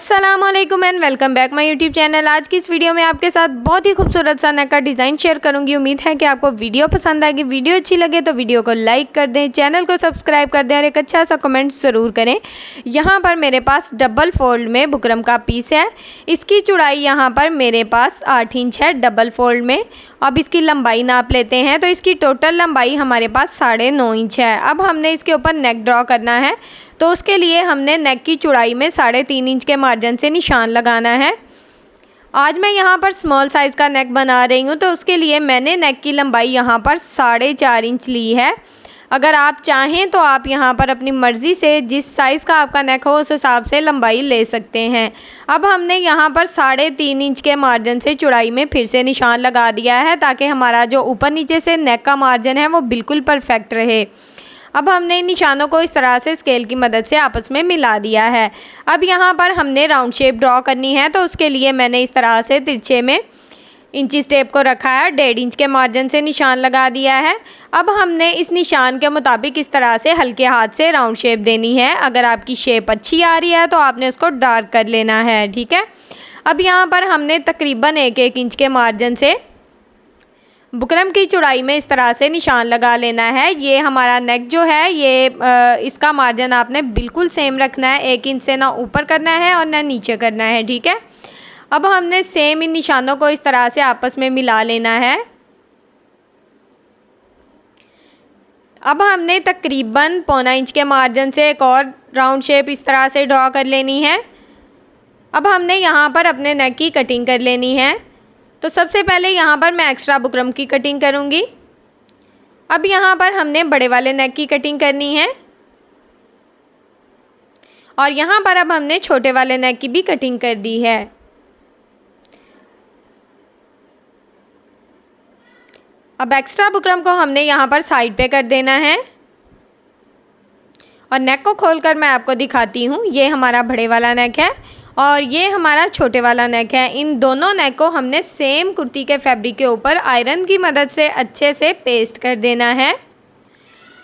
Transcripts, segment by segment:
अस्सलामुअलैकुम and welcome back my YouTube channel. आज की इस वीडियो में आपके साथ बहुत ही खूबसूरत सा नेक का डिज़ाइन शेयर करूंगी। उम्मीद है कि आपको वीडियो पसंद आएगी। वीडियो अच्छी लगे तो वीडियो को लाइक कर दें, चैनल को सब्सक्राइब कर दें और एक अच्छा सा कमेंट ज़रूर करें। यहाँ पर मेरे पास डबल फोल्ड में बुकरम का पीस है। इसकी चौड़ाई यहाँ पर मेरे पास 8 इंच है डबल फोल्ड में। अब इसकी लंबाई नाप लेते हैं तो इसकी टोटल लंबाई हमारे पास 9.5 इंच है। अब हमने इसके ऊपर नेक ड्रॉ करना है तो उसके लिए हमने नेक की चौड़ाई में 3.5 इंच के मार्जिन से निशान लगाना है। आज मैं यहाँ पर स्मॉल साइज़ का नेक बना रही हूँ तो उसके लिए मैंने नेक की लंबाई यहाँ पर 4.5 इंच ली है। अगर आप चाहें तो आप यहाँ पर अपनी मर्ज़ी से जिस साइज़ का आपका नेक हो उस हिसाब से लंबाई ले सकते हैं। अब हमने यहाँ पर 3.5 इंच के मार्जिन से चौड़ाई में फिर से निशान लगा दिया है ताकि हमारा जो ऊपर नीचे से नेक का मार्जिन है वो बिल्कुल परफेक्ट रहे। अब हमने इन निशानों को इस तरह से स्केल की मदद से आपस में मिला दिया है। अब यहाँ पर हमने राउंड शेप ड्रॉ करनी है तो उसके लिए मैंने इस तरह से तिरछे में इंची टेप को रखा है, 1.5 इंच के मार्जिन से निशान लगा दिया है। अब हमने इस निशान के मुताबिक इस तरह से हल्के हाथ से राउंड शेप देनी है। अगर आपकी शेप अच्छी आ रही है तो आपने उसको डार्क कर लेना है, ठीक है। अब यहाँ पर हमने तकरीबन 1-1 इंच के मार्जिन से बुकरम की चौड़ाई में इस तरह से निशान लगा लेना है। ये हमारा नेक जो है ये इसका मार्जिन आपने बिल्कुल सेम रखना है, 1 इंच से ना ऊपर करना है और ना नीचे करना है, ठीक है। अब हमने सेम इन निशानों को इस तरह से आपस में मिला लेना है। अब हमने तकरीबन 1.25 इंच के मार्जिन से एक और राउंड शेप इस तरह से ड्रॉ कर लेनी है। अब हमने यहाँ पर अपने नेक की कटिंग कर लेनी है। तो सबसे पहले यहाँ पर मैं एक्स्ट्रा बुकरम की कटिंग करूँगी। अब यहाँ पर हमने बड़े वाले नेक की कटिंग करनी है और यहाँ पर अब हमने छोटे वाले नेक की भी कटिंग कर दी है। अब एक्स्ट्रा बुकरम को हमने यहाँ पर साइड पे कर देना है और नेक को खोलकर मैं आपको दिखाती हूँ। ये हमारा बड़े वाला नेक है और ये हमारा छोटे वाला नेक है। इन दोनों नेक को हमने सेम कुर्ती के फैब्रिक के ऊपर आयरन की मदद से अच्छे से पेस्ट कर देना है।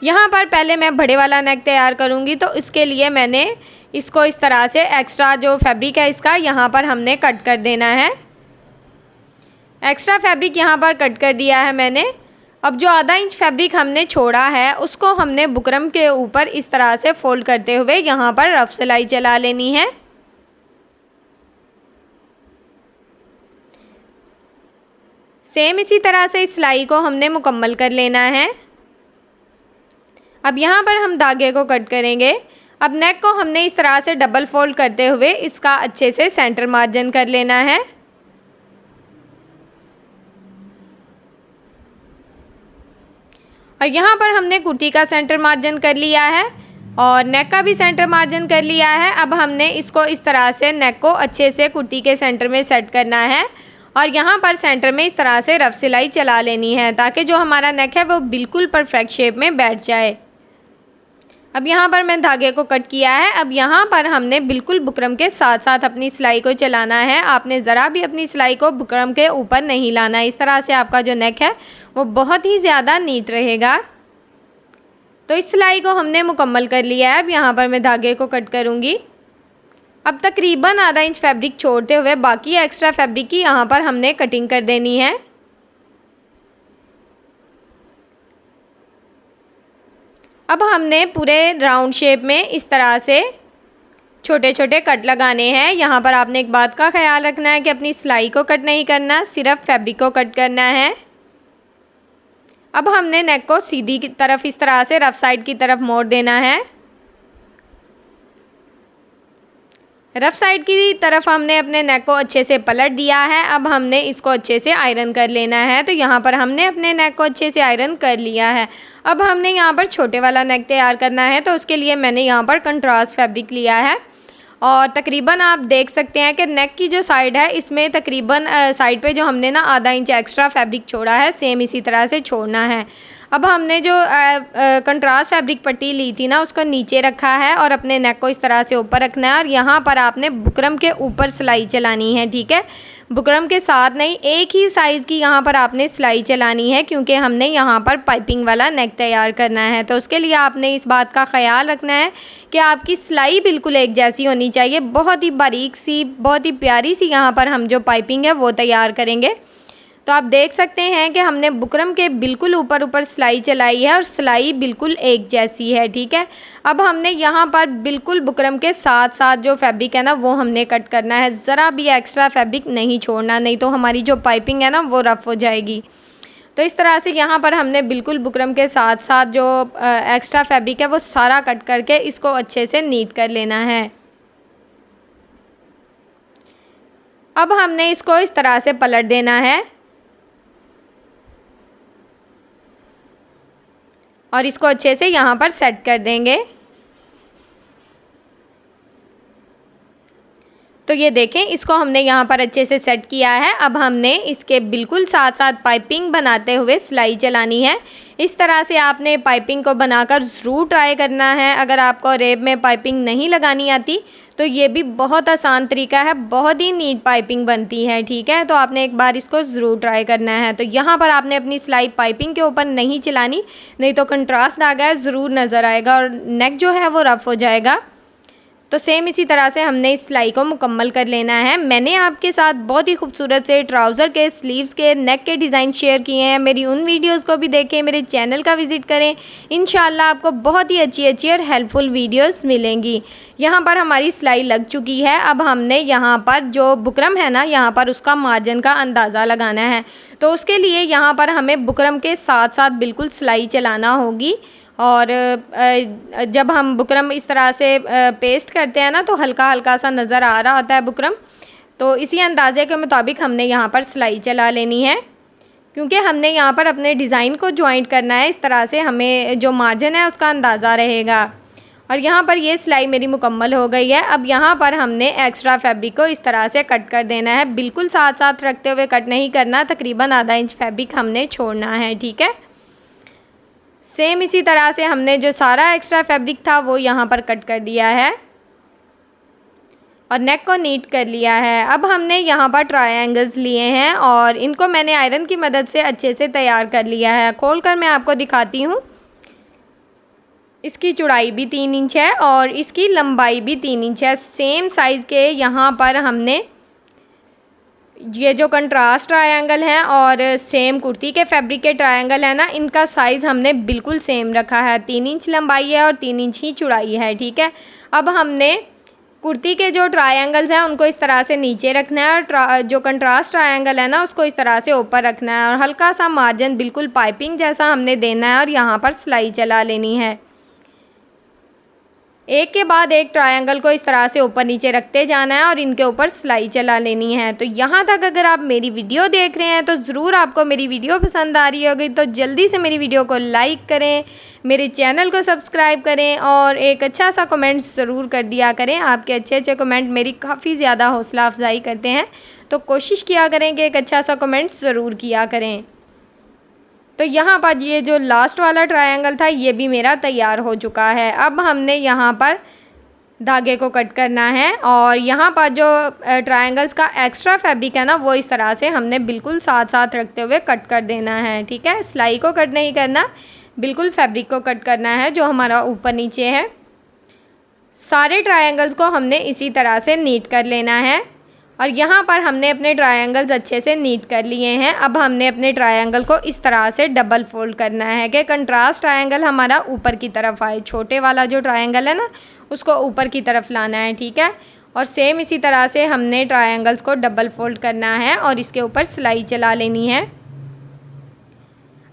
यहाँ पर पहले मैं बड़े वाला नेक तैयार करूँगी तो इसके लिए मैंने इसको इस तरह से एक्स्ट्रा जो फैब्रिक है इसका यहाँ पर हमने कट कर देना है। एक्स्ट्रा फैब्रिक यहाँ पर कट कर दिया है मैंने। अब जो आधा इंच फैब्रिक हमने छोड़ा है उसको हमने बुकरम के ऊपर इस तरह से फोल्ड करते हुए यहाँ पर रफ सिलाई चला लेनी है। सेम इसी तरह से इस सिलाई को हमने मुकम्मल कर लेना है। अब यहाँ पर हम धागे को कट करेंगे। अब नेक को हमने इस तरह से डबल फोल्ड करते हुए इसका अच्छे से सेंटर मार्जिन कर लेना है। और यहाँ पर हमने कुर्ती का सेंटर मार्जिन कर लिया है और नेक का भी सेंटर मार्जिन कर लिया है। अब हमने इसको इस तरह से नेक को अच्छे से कुर्ती के सेंटर में सेट करना है और यहाँ पर सेंटर में इस तरह से रफ सिलाई चला लेनी है ताकि जो हमारा नेक है वो बिल्कुल परफेक्ट शेप में बैठ जाए। अब यहाँ पर मैं धागे को कट किया है। अब यहाँ पर हमने बिल्कुल बुकरम के साथ साथ अपनी सिलाई को चलाना है। आपने ज़रा भी अपनी सिलाई को बुकरम के ऊपर नहीं लाना। इस तरह से आपका जो नेक है वो बहुत ही ज़्यादा नीट रहेगा। तो इस सिलाई को हमने मुकम्मल कर लिया है। अब यहाँ पर मैं धागे को कट करूँगी। अब तकरीबन आधा इंच फैब्रिक छोड़ते हुए बाकी एक्स्ट्रा फैब्रिक की यहाँ पर हमने कटिंग कर देनी है। अब हमने पूरे राउंड शेप में इस तरह से छोटे छोटे कट लगाने हैं। यहाँ पर आपने एक बात का ख्याल रखना है कि अपनी सिलाई को कट नहीं करना, सिर्फ फैब्रिक को कट करना है। अब हमने नेक को सीधी की तरफ इस तरह से रफ साइड की तरफ मोड़ देना है। रफ साइड की तरफ हमने अपने नेक को अच्छे से पलट दिया है। अब हमने इसको अच्छे से आयरन कर लेना है। तो यहाँ पर हमने अपने नेक को अच्छे से आयरन कर लिया है। अब हमने यहाँ पर छोटे वाला नेक तैयार करना है तो उसके लिए मैंने यहाँ पर कंट्रास्ट फैब्रिक लिया है और तकरीबन आप देख सकते हैं कि नेक की जो साइड है इसमें तकरीबन साइड पे जो हमने ना आधा इंच एक्स्ट्रा फैब्रिक छोड़ा है सेम इसी तरह से छोड़ना है। अब हमने जो कंट्रास्ट फैब्रिक पट्टी ली थी ना, उसको नीचे रखा है और अपने नेक को इस तरह से ऊपर रखना है और यहाँ पर आपने बुकरम के ऊपर सिलाई चलानी है, ठीक है। बुकरम के साथ नहीं, एक ही साइज़ की यहाँ पर आपने सिलाई चलानी है, क्योंकि हमने यहाँ पर पाइपिंग वाला नेक तैयार करना है। तो उसके लिए आपने इस बात का ख्याल रखना है कि आपकी सिलाई बिल्कुल एक जैसी होनी चाहिए। बहुत ही बारीक सी, बहुत ही प्यारी सी यहाँ पर हम जो पाइपिंग है वो तैयार करेंगे। तो आप देख सकते हैं कि हमने बुकरम के बिल्कुल ऊपर ऊपर सिलाई चलाई है और सिलाई बिल्कुल एक जैसी है, ठीक है। अब हमने यहाँ पर बिल्कुल बुकरम के साथ साथ जो फैब्रिक है ना वो हमने कट करना है, ज़रा भी एक्स्ट्रा फैब्रिक नहीं छोड़ना, नहीं तो हमारी जो पाइपिंग है ना वो रफ़ हो जाएगी। तो इस तरह से यहाँ पर हमने बिल्कुल बुकरम के साथ साथ जो एक्स्ट्रा फैब्रिक है वो सारा कट करके इसको अच्छे से नीट कर लेना है। अब हमने इसको इस तरह से पलट देना है और इसको अच्छे से यहाँ पर सेट कर देंगे। तो ये देखें, इसको हमने यहाँ पर अच्छे से सेट किया है। अब हमने इसके बिल्कुल साथ साथ पाइपिंग बनाते हुए सिलाई चलानी है। इस तरह से आपने पाइपिंग को बनाकर ज़रूर ट्राई करना है। अगर आपको रेब में पाइपिंग नहीं लगानी आती तो ये भी बहुत आसान तरीका है, बहुत ही नीट पाइपिंग बनती है, ठीक है। तो आपने एक बार इसको ज़रूर ट्राई करना है। तो यहाँ पर आपने अपनी सिलाई पाइपिंग के ऊपर नहीं चलानी, नहीं तो कंट्रास्ट धागा है ज़रूर नज़र आएगा और नेक जो है वो रफ़ हो जाएगा। तो सेम इसी तरह से हमने इस सिलाई को मुकम्मल कर लेना है। मैंने आपके साथ बहुत ही खूबसूरत से ट्राउज़र के स्लीव्स के नेक के डिज़ाइन शेयर किए हैं। मेरी उन वीडियोस को भी देखें, मेरे चैनल का विज़िट करें। इंशाल्लाह आपको बहुत ही अच्छी अच्छी और हेल्पफुल वीडियोस मिलेंगी। यहाँ पर हमारी सिलाई लग चुकी है। अब हमने यहाँ पर जो बुकरम है ना, यहाँ पर उसका मार्जिन का अंदाज़ा लगाना है। तो उसके लिए यहाँ पर हमें बुकरम के साथ साथ बिल्कुल सिलाई चलाना होगी। और जब हम बुकरम इस तरह से पेस्ट करते हैं ना तो हल्का हल्का सा नज़र आ रहा होता है बुकरम। तो इसी अंदाज़े के मुताबिक हमने यहाँ पर सिलाई चला लेनी है, क्योंकि हमने यहाँ पर अपने डिज़ाइन को जॉइंट करना है। इस तरह से हमें जो मार्जिन है उसका अंदाज़ा रहेगा। और यहाँ पर ये सिलाई मेरी मुकम्मल हो गई है। अब यहाँ पर हमने एक्स्ट्रा फैब्रिक को इस तरह से कट कर देना है, बिल्कुल साथ साथ रखते हुए कट नहीं करना, तकरीबन आधा इंच फैब्रिक हमने छोड़ना है, ठीक है। सेम इसी तरह से हमने जो सारा एक्स्ट्रा फैब्रिक था वो यहाँ पर कट कर दिया है और नेक को नीट कर लिया है। अब हमने यहाँ पर ट्रायंगल्स लिए हैं और इनको मैंने आयरन की मदद से अच्छे से तैयार कर लिया है। खोल कर मैं आपको दिखाती हूँ। इसकी चौड़ाई भी 3 इंच है और इसकी लंबाई भी 3 इंच है। सेम साइज़ के यहाँ पर हमने ये जो कंट्रास्ट ट्रायंगल हैं और सेम कुर्ती के फैब्रिक के ट्रायंगल है ना, इनका साइज़ हमने बिल्कुल सेम रखा है। 3 इंच लंबाई है और 3 इंच ही चौड़ाई है, ठीक है। अब हमने कुर्ती के जो ट्रायंगल्स हैं उनको इस तरह से नीचे रखना है और जो कंट्रास्ट ट्रायंगल है ना उसको इस तरह से ऊपर रखना है और हल्का सा मार्जिन बिल्कुल पाइपिंग जैसा हमने देना है और यहाँ पर सिलाई चला लेनी है। एक के बाद एक ट्रायंगल को इस तरह से ऊपर नीचे रखते जाना है और इनके ऊपर सिलाई चला लेनी है। तो यहाँ तक अगर आप मेरी वीडियो देख रहे हैं तो ज़रूर आपको मेरी वीडियो पसंद आ रही होगी। तो जल्दी से मेरी वीडियो को लाइक करें, मेरे चैनल को सब्सक्राइब करें और एक अच्छा सा कमेंट ज़रूर कर दिया करें। आपके अच्छे अच्छे कमेंट मेरी काफ़ी ज़्यादा हौसला अफजाई करते हैं, तो कोशिश किया करें कि एक अच्छा सा कमेंट ज़रूर किया करें। तो यहाँ पर ये जो लास्ट वाला ट्रायंगल था ये भी मेरा तैयार हो चुका है। अब हमने यहाँ पर धागे को कट करना है और यहाँ पर जो ट्रायंगल्स का एक्स्ट्रा फैब्रिक है ना वो इस तरह से हमने बिल्कुल साथ साथ रखते हुए कट कर देना है, ठीक है। सिलाई को कट नहीं करना, बिल्कुल फैब्रिक को कट करना है जो हमारा ऊपर नीचे है। सारे ट्रायंगल्स को हमने इसी तरह से नीट कर लेना है और यहाँ पर हमने अपने ट्रायंगल्स अच्छे से नीट कर लिए हैं। अब हमने अपने ट्रायंगल को इस तरह से डबल फोल्ड करना है कि कंट्रास्ट ट्रायंगल हमारा ऊपर की तरफ आए। छोटे वाला जो ट्रायंगल है ना उसको ऊपर की तरफ लाना है, ठीक है। और सेम इसी तरह से हमने ट्रायंगल्स को डबल फोल्ड करना है और इसके ऊपर सिलाई चला लेनी है।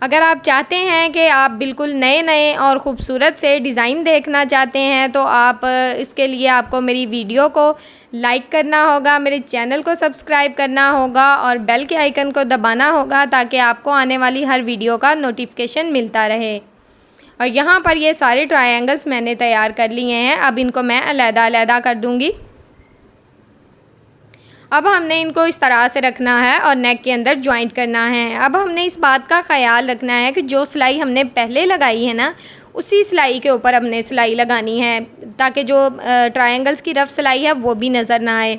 अगर आप चाहते हैं कि आप बिल्कुल नए नए और ख़ूबसूरत से डिज़ाइन देखना चाहते हैं तो आप इसके लिए आपको मेरी वीडियो को लाइक करना होगा, मेरे चैनल को सब्सक्राइब करना होगा और बेल के आइकन को दबाना होगा ताकि आपको आने वाली हर वीडियो का नोटिफिकेशन मिलता रहे। और यहाँ पर ये सारे ट्रायंगल्स मैंने तैयार कर लिए हैं। अब इनको मैं अलग-अलग कर दूँगी। अब हमने इनको इस तरह से रखना है और नेक के अंदर जॉइंट करना है। अब हमने इस बात का ख़याल रखना है कि जो सिलाई हमने पहले लगाई है ना, उसी सिलाई के ऊपर हमने सिलाई लगानी है, ताकि जो ट्रायंगल्स की रफ़ सिलाई है वो भी नज़र ना आए।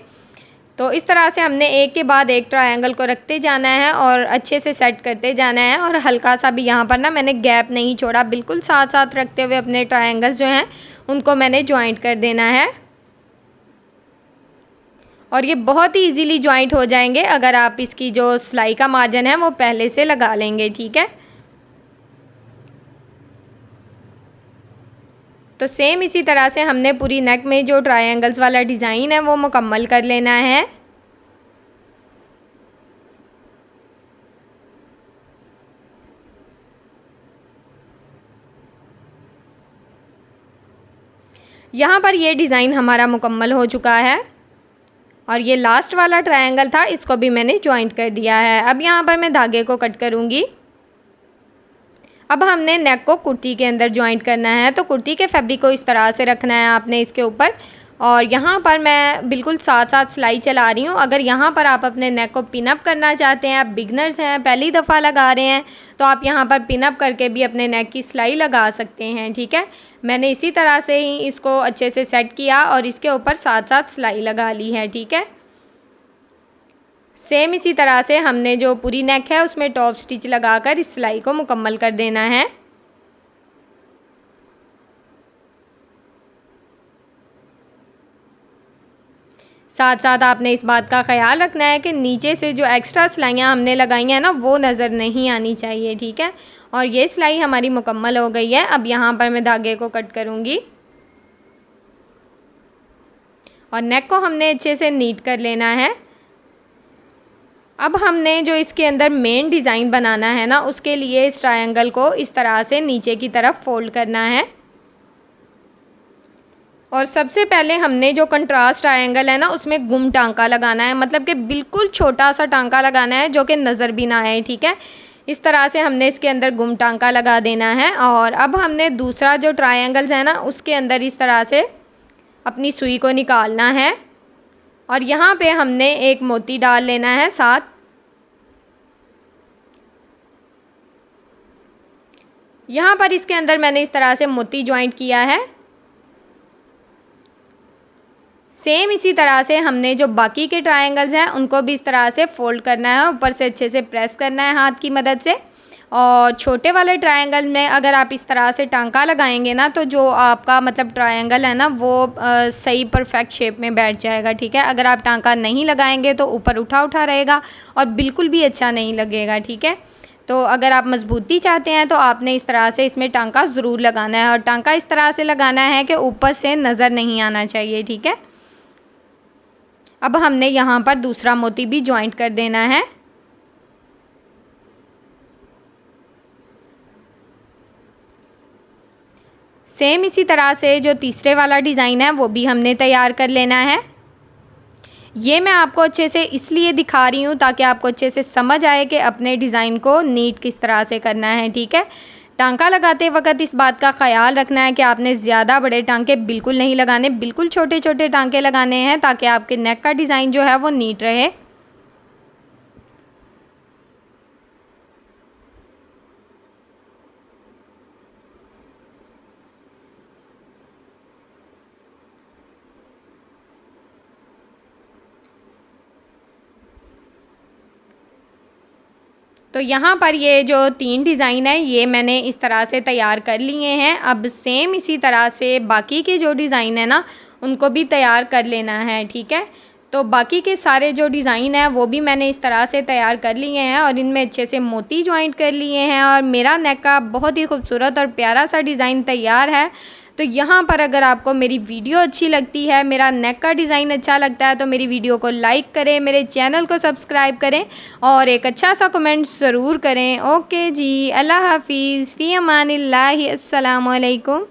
तो इस तरह से हमने एक के बाद एक ट्रायंगल को रखते जाना है और अच्छे से सेट करते जाना है। और हल्का सा भी यहाँ पर ना मैंने गैप नहीं छोड़ा, बिल्कुल साथ साथ रखते हुए अपने ट्रायंगल्स जो हैं उनको मैंने जॉइंट कर देना है। और ये बहुत ही इजीली जॉइंट हो जाएंगे अगर आप इसकी जो सिलाई का मार्जिन है वो पहले से लगा लेंगे, ठीक है। तो सेम इसी तरह से हमने पूरी नेक में जो ट्रायंगल्स वाला डिज़ाइन है वो मुकम्मल कर लेना है। यहाँ पर ये डिज़ाइन हमारा मुकम्मल हो चुका है और ये लास्ट वाला ट्रायंगल था, इसको भी मैंने जॉइंट कर दिया है। अब यहाँ पर मैं धागे को कट करूँगी। अब हमने नेक को कुर्ती के अंदर जॉइंट करना है। तो कुर्ती के फैब्रिक को इस तरह से रखना है आपने इसके ऊपर, और यहाँ पर मैं बिल्कुल साथ साथ सिलाई चला रही हूँ। अगर यहाँ पर आप अपने नेक को पिन अप करना चाहते हैं, आप बिगनर्स हैं, पहली दफ़ा लगा रहे हैं, तो आप यहाँ पर पिन अप करके भी अपने नेक की सिलाई लगा सकते हैं, ठीक है। मैंने इसी तरह से ही इसको अच्छे से सेट किया और इसके ऊपर साथ साथ सिलाई लगा ली है, ठीक है। सेम इसी तरह से हमने जो पूरी नेक है उसमें टॉप स्टिच लगाकर इस सिलाई को मुकम्मल कर देना है। साथ साथ आपने इस बात का ख़याल रखना है कि नीचे से जो एक्स्ट्रा सिलाइयाँ हमने लगाई हैं ना वो नज़र नहीं आनी चाहिए, ठीक है। और ये सिलाई हमारी मुकम्मल हो गई है। अब यहाँ पर मैं धागे को कट करूँगी और नेक को हमने अच्छे से नीट कर लेना है। अब हमने जो इसके अंदर मेन डिज़ाइन बनाना है ना, उसके लिए इस ट्रायंगल को इस तरह से नीचे की तरफ फोल्ड करना है। और सबसे पहले हमने जो कंट्रास्ट ट्रायंगल है ना उसमें गुम टांका लगाना है, मतलब कि बिल्कुल छोटा सा टांका लगाना है जो कि नज़र भी ना आए, ठीक है। इस तरह से हमने इसके अंदर गुम टांका लगा देना है। और अब हमने दूसरा जो ट्रायंगल्स है ना उसके अंदर इस तरह से अपनी सुई को निकालना है और यहाँ पे हमने एक मोती डाल लेना है साथ। यहाँ पर इसके अंदर मैंने इस तरह से मोती जॉइंट किया है। सेम इसी तरह से हमने जो बाकी के ट्रायंगल्स हैं उनको भी इस तरह से फोल्ड करना है, ऊपर से अच्छे से प्रेस करना है हाथ की मदद से। और छोटे वाले ट्रायंगल में अगर आप इस तरह से टांका लगाएंगे ना तो जो आपका मतलब ट्रायंगल है ना वो सही परफेक्ट शेप में बैठ जाएगा, ठीक है। अगर आप टांका नहीं लगाएंगे तो ऊपर उठा उठा रहेगा और बिल्कुल भी अच्छा नहीं लगेगा, ठीक है। तो अगर आप मजबूती चाहते हैं तो आपने इस तरह से इसमें टांका ज़रूर लगाना है और टांका इस तरह से लगाना है कि ऊपर से नज़र नहीं आना चाहिए, ठीक है। अब हमने यहाँ पर दूसरा मोती भी जॉइंट कर देना है। सेम इसी तरह से जो तीसरे वाला डिज़ाइन है वो भी हमने तैयार कर लेना है। ये मैं आपको अच्छे से इसलिए दिखा रही हूँ ताकि आपको अच्छे से समझ आए कि अपने डिज़ाइन को नीट किस तरह से करना है, ठीक है। टांका लगाते वक्त इस बात का ख़याल रखना है कि आपने ज़्यादा बड़े टांके बिल्कुल नहीं लगाने, बिल्कुल छोटे छोटे टांके लगाने हैं ताकि आपके नेक का डिज़ाइन जो है वो नीट रहे। तो यहाँ पर ये जो 3 डिज़ाइन है ये मैंने इस तरह से तैयार कर लिए हैं। अब सेम इसी तरह से बाकी के जो डिज़ाइन है ना उनको भी तैयार कर लेना है, ठीक है। तो बाकी के सारे जो डिज़ाइन है वो भी मैंने इस तरह से तैयार कर लिए हैं और इनमें अच्छे से मोती जॉइंट कर लिए हैं और मेरा नेक का बहुत ही खूबसूरत और प्यारा सा डिज़ाइन तैयार है। तो यहाँ पर अगर आपको मेरी वीडियो अच्छी लगती है, मेरा नेक का डिज़ाइन अच्छा लगता है तो मेरी वीडियो को लाइक करें, मेरे चैनल को सब्सक्राइब करें और एक अच्छा सा कमेंट ज़रूर करें। ओके जी, अल्लाह हाफिज़, फ़ी अमानिल्लाहि, अस्सलामु अलैकुम।